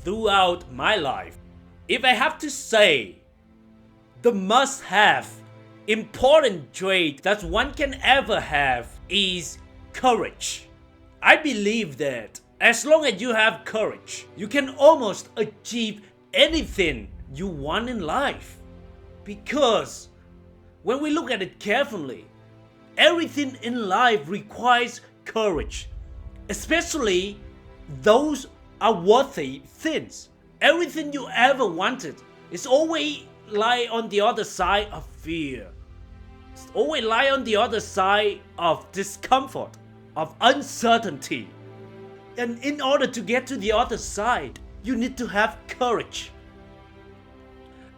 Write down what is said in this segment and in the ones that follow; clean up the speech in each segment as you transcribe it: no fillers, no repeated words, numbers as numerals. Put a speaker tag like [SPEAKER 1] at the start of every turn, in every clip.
[SPEAKER 1] throughout my life. If I have to say, the must-have important trait that one can ever have is courage. I believe that as long as you have courage, you can almost achieve anything you want in life. Because when we look at it carefully, everything in life requires courage, especially those are worthy things. Everything you ever wanted is always lie on the other side of fear. It's always lie on the other side of discomfort, of uncertainty. And in order to get to the other side, you need to have courage.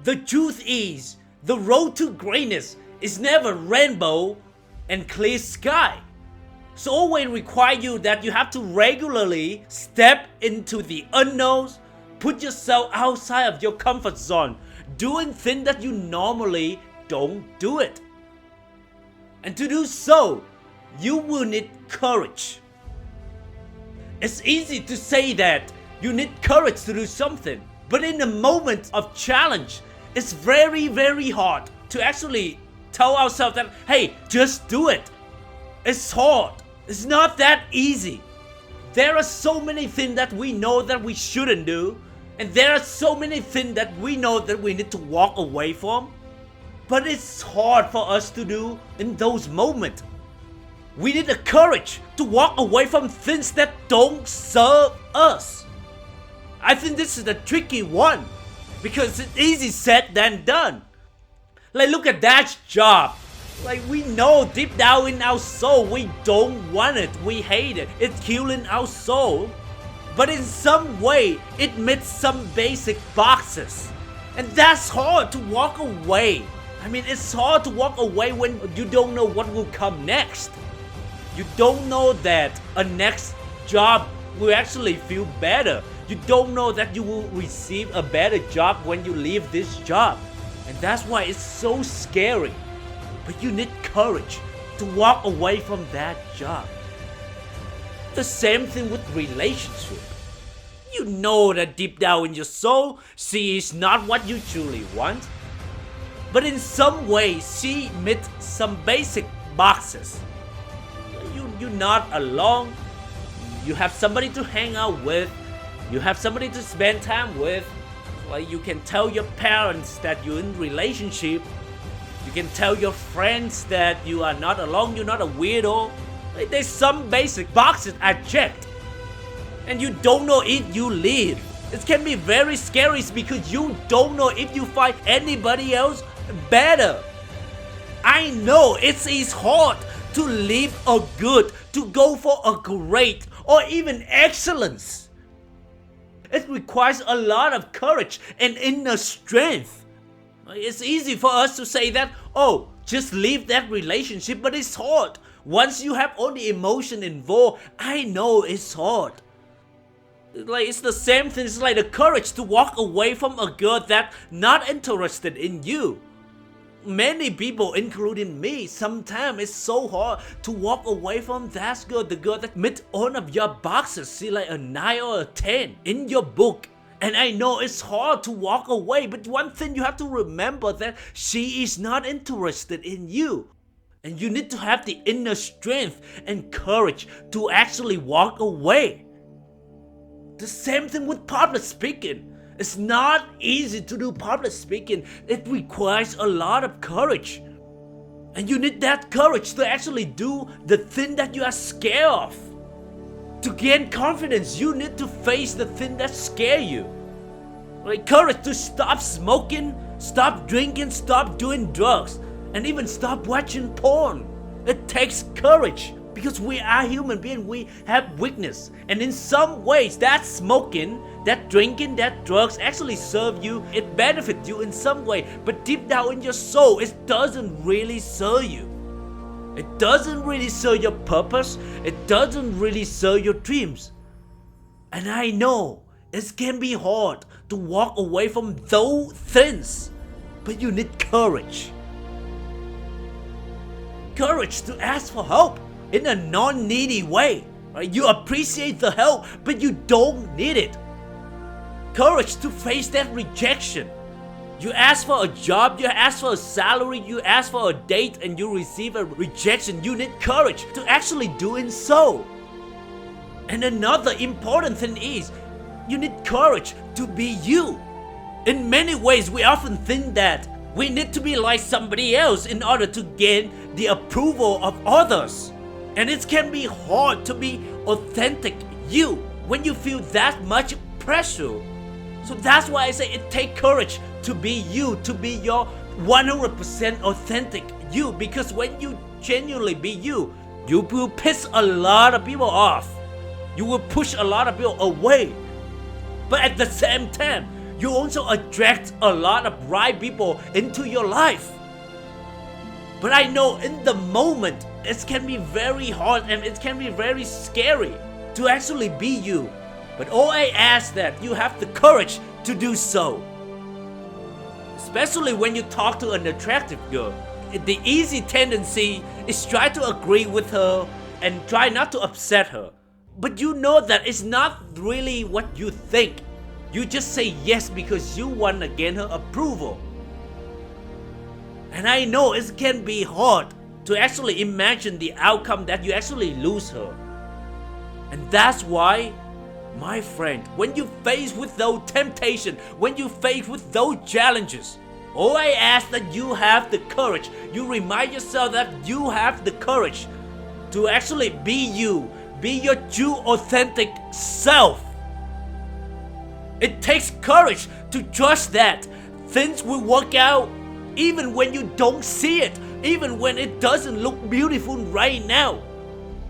[SPEAKER 1] The truth is, the road to greatness is never rainbow and clear sky. So always require you that you have to regularly step into the unknowns, put yourself outside of your comfort zone, doing things that you normally don't do it. And to do so, you will need courage. It's easy to say that you need courage to do something, but in a moment of challenge, it's very, very hard to actually tell ourselves that, hey, just do it. It's hard. It's not that easy. There are so many things that we know that we shouldn't do, and there are so many things that we know that we need to walk away from. But it's hard for us to do in those moments. We need the courage to walk away from things that don't serve us. I think this is the tricky one, because it's easy said than done. Like, look at that job. Like, we know deep down in our soul we don't want it, we hate it, it's killing our soul. But in some way, it meets some basic boxes. And that's hard to walk away. I mean, it's hard to walk away when you don't know what will come next. You don't know that a next job will actually feel better. You don't know that you will receive a better job when you leave this job. And that's why it's so scary. But you need courage to walk away from that job. The same thing with relationship. You know that deep down in your soul, she is not what you truly want. But in some way, she meets some basic boxes. You're not alone. You have somebody to hang out with. You have somebody to spend time with. Like, you can tell your parents that you're in relationship. You can tell your friends that you are not alone, you're not a weirdo. Like, there's some basic boxes are checked. And you don't know if you leave. It can be very scary because you don't know if you find anybody else better. I know it is hard to leave a good, to go for a great, or even excellence. It requires a lot of courage and inner strength. It's easy for us to say that, oh, just leave that relationship, but it's hard. Once you have all the emotion involved, I know it's hard. Like, it's the same thing, it's like the courage to walk away from a girl that's not interested in you. Many people, including me, sometimes it's so hard to walk away from that girl, the girl that meets all of your boxes, see, like a 9 or a 10 in your book. And I know it's hard to walk away, but one thing you have to remember that she is not interested in you. And you need to have the inner strength and courage to actually walk away. The same thing with public speaking. It's not easy to do public speaking. It requires a lot of courage. And you need that courage to actually do the thing that you are scared of. To gain confidence, you need to face the thing that scares you. Like courage to stop smoking, stop drinking, stop doing drugs, and even stop watching porn. It takes courage. Because we are human beings, we have weakness. And in some ways, that smoking, that drinking, that drugs actually serve you. It benefits you in some way. But deep down in your soul, it doesn't really serve you. It doesn't really serve your purpose. It doesn't really serve your dreams. And I know it can be hard to walk away from those things. But you need courage. Courage to ask for help. In a non-needy way. Right? You appreciate the help, but you don't need it. courage to face that rejection. You ask for a job, you ask for a salary, you ask for a date, and you receive a rejection. You need courage to actually doing so. And another important thing is, you need courage to be you. In many ways, we often think that we need to be like somebody else in order to gain the approval of others. And it can be hard to be authentic you when you feel that much pressure. So that's why I say it takes courage to be you, to be your 100% authentic you. Because when you genuinely be you, you will piss a lot of people off. You will push a lot of people away. But at the same time, you also attract a lot of right people into your life. But I know in the moment, it can be very hard and it can be very scary to actually be you. But all I ask that you have the courage to do so. Especially when you talk to an attractive girl. The easy tendency is try to agree with her and try not to upset her. But you know that it's not really what you think. You just say yes because you want to gain her approval. And I know it can be hard to actually imagine the outcome that you actually lose her. And that's why, my friend, when you face with those temptations, when you face with those challenges, all I ask that you have the courage. You remind yourself that you have the courage to actually be you, be your true authentic self. It takes courage to trust that things will work out even when you don't see it, even when it doesn't look beautiful right now.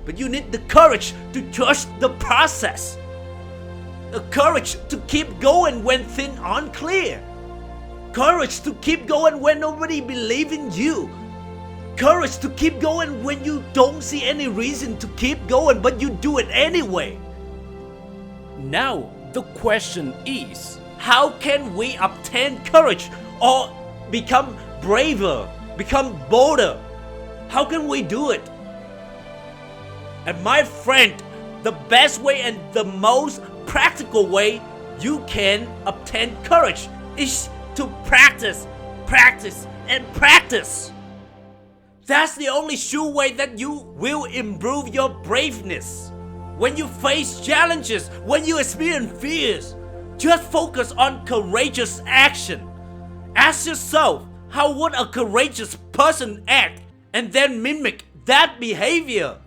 [SPEAKER 1] But you need the courage to trust the process. The courage to keep going when things aren't clear. Courage to keep going when nobody believes in you. Courage to keep going when you don't see any reason to keep going, but you do it anyway. Now, the question is, how can we obtain courage or become braver, become bolder? How can we do it? And my friend, the best way and the most practical way you can obtain courage is to practice, practice, and practice. That's the only sure way that you will improve your braveness. When you face challenges, when you experience fears, just focus on courageous action. Ask yourself, how would a courageous person act? And then mimic that behavior.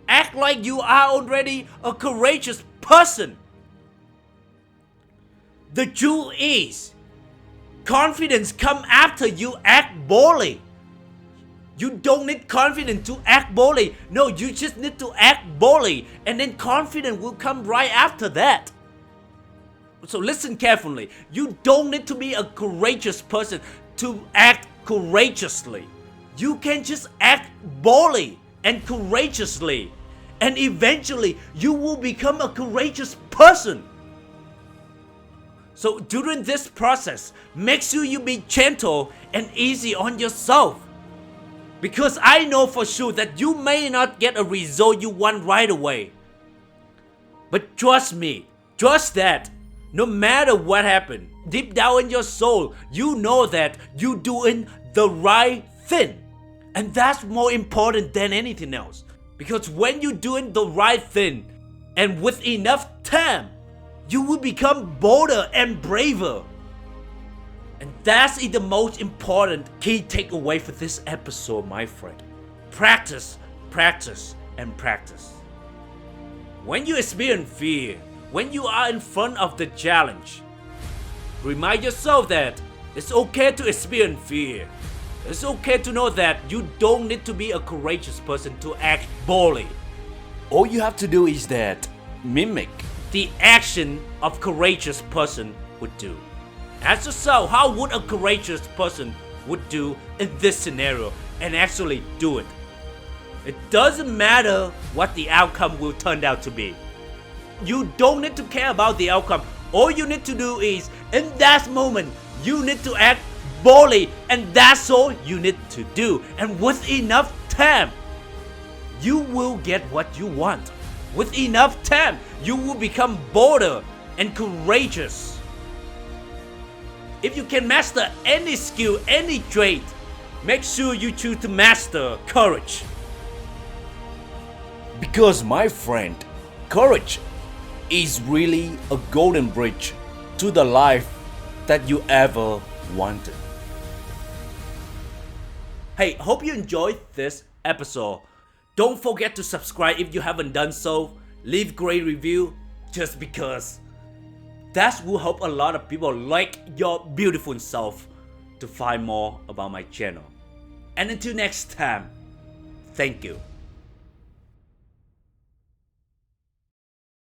[SPEAKER 1] Act like you are already a courageous person. The truth is, confidence comes after you act boldly. You don't need confidence to act boldly. No, you just need to act boldly, and then confidence will come right after that. So listen carefully. You don't need to be a courageous person to act courageously. You can just act boldly and courageously, and eventually you will become a courageous person. So during this process, make sure you be gentle and easy on yourself. Because I know for sure that you may not get a result you want right away. But trust me, trust that no matter what happened, deep down in your soul, you know that you're doing the right thing. And that's more important than anything else. Because when you're doing the right thing, and with enough time, you will become bolder and braver. And that's the most important key takeaway for this episode, my friend. Practice, practice, and practice. When you experience fear, when you are in front of the challenge, remind yourself that it's okay to experience fear. It's okay to know that you don't need to be a courageous person to act boldly. All you have to do is that mimic the action of courageous person would do. Ask yourself, how would a courageous person would do in this scenario, and actually do it. It doesn't matter what the outcome will turn out to be. You don't need to care about the outcome. All you need to do is, in that moment, you need to act boldly, and that's all you need to do. And with enough time, you will get what you want. With enough time, you will become bolder. and courageous. If you can master any skill, any trait, make sure you choose to master courage.
[SPEAKER 2] Because, my friend, courage is really a golden bridge to the life that you ever wanted.
[SPEAKER 1] Hey, hope you enjoyed this episode. Don't forget to subscribe if you haven't done so. Leave great review just because. That will help a lot of people like your beautiful self to find more about my channel. And until next time, thank you.